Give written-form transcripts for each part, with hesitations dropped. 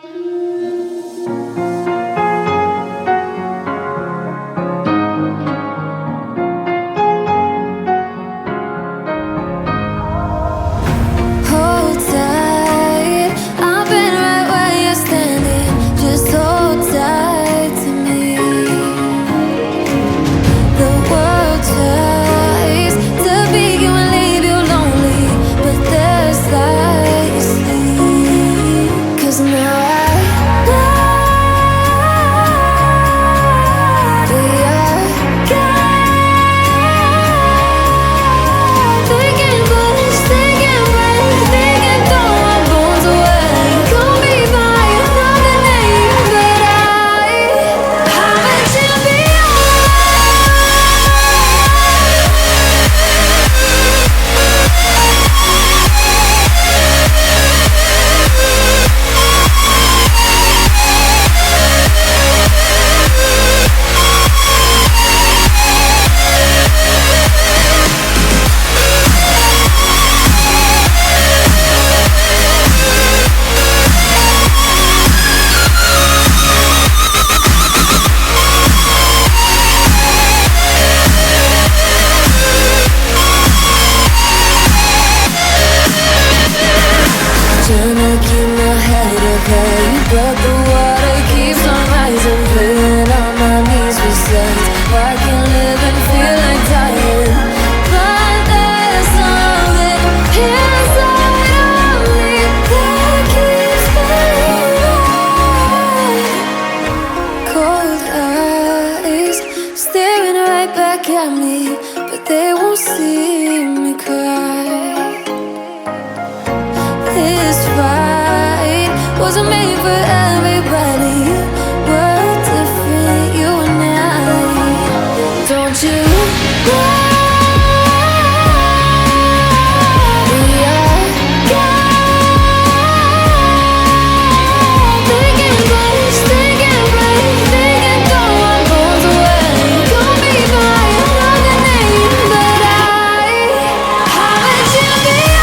Hold tight, I've been right where you're standing. Just hold tight to me. The world tries to beat you and leave you lonely, but there's light you see. 'Cause now I know we are God. They can push, they can break, they can throw our bones away. Call me by another name, but I'm a champion. Trying to keep my head up high, but the water keeps on rising. Feeling on my knees besides, I can live and feel like dying. But there's something inside of me that keeps me alive. Cold eyes staring right back at me, but they won't see me cry. This fight wasn't made for everybody. We're different, you and I. Don't you know? We are God. They can push, they can break, they can throw our bones away. Call me by another name, but I'm a champion.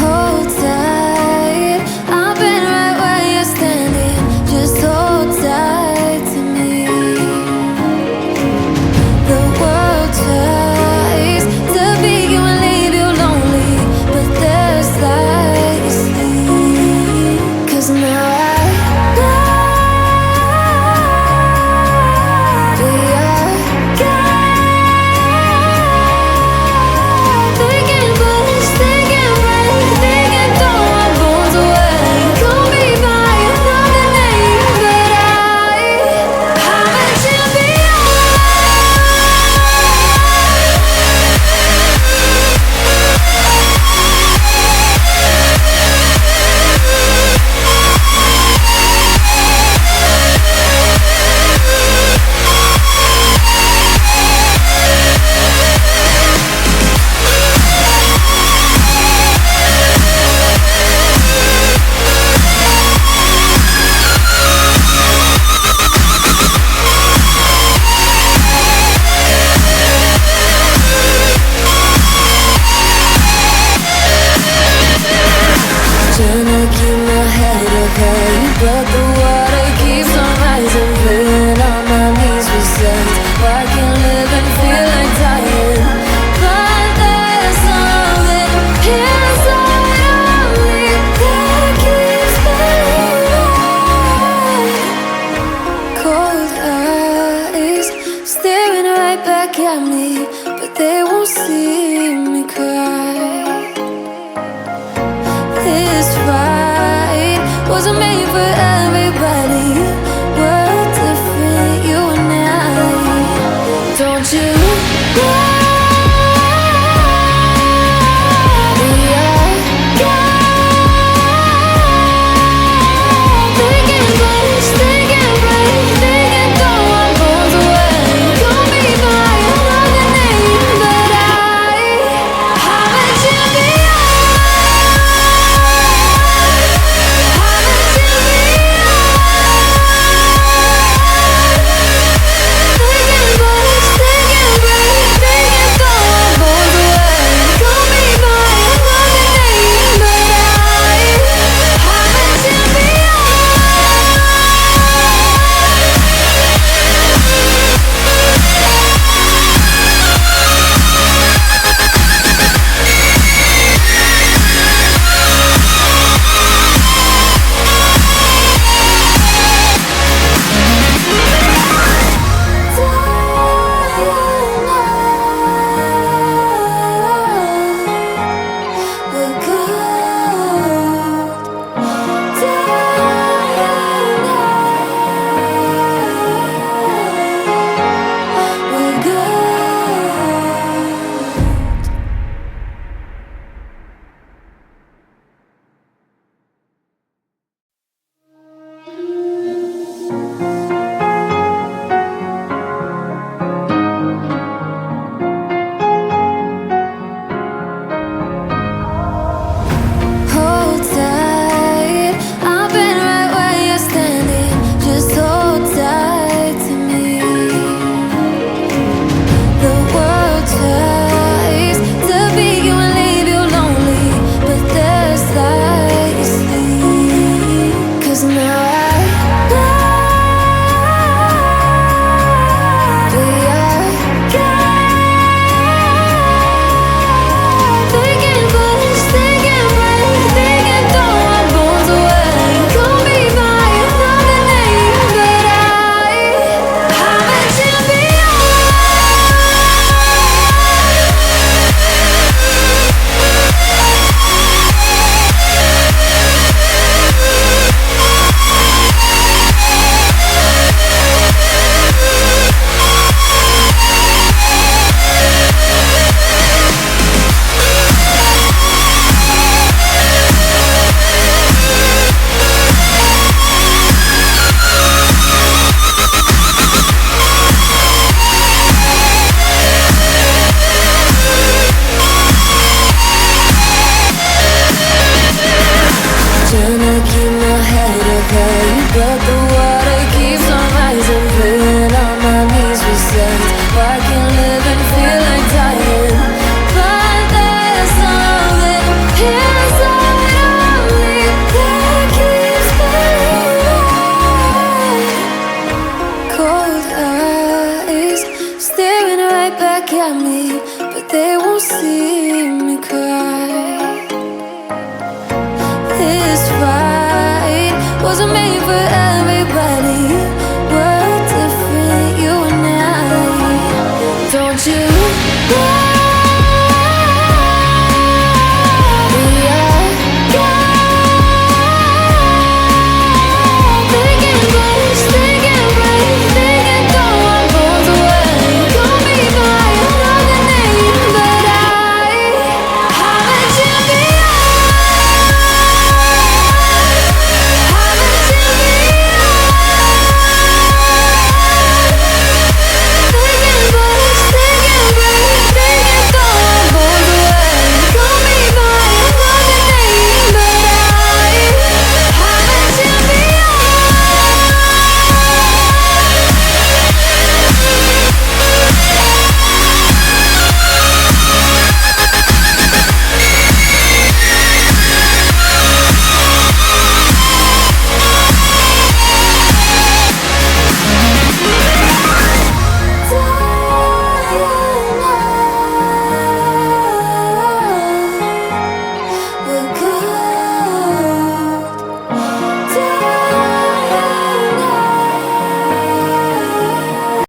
Hold tight, I've been right where you're standing. Just hold tight to me. The world tries to beat you and leave you lonely, but there's light you see. 'Cause now I but the water keeps on rising. Feeling on my knees besides. I can live and feel like dying, but there's something inside of me that keeps believing. Cold eyes staring right back at me, but they won't see me cry. This fight wasn't made for everybody. We're different, you and I. Don't you know? We are God. They can push, they can break, they can throw our bones away. Call me by another name, but I'm a champion. Hold tight, I've been right where you're standing. Just hold tight to me. The world tries to beat you and leave you lonely, but there's light you sleep. 'Cause now I know we are God. They can push, they can break, they can throw our bones away. Call me by another name, but I'm a champion. Trying to keep my head up high, but the water keeps on rising. Feeling on my knees besides. I can live and feel like dying, but there's something inside of me that keeps believing. Cold eyes staring right back at me, but they won't see me cry. This fight wasn't made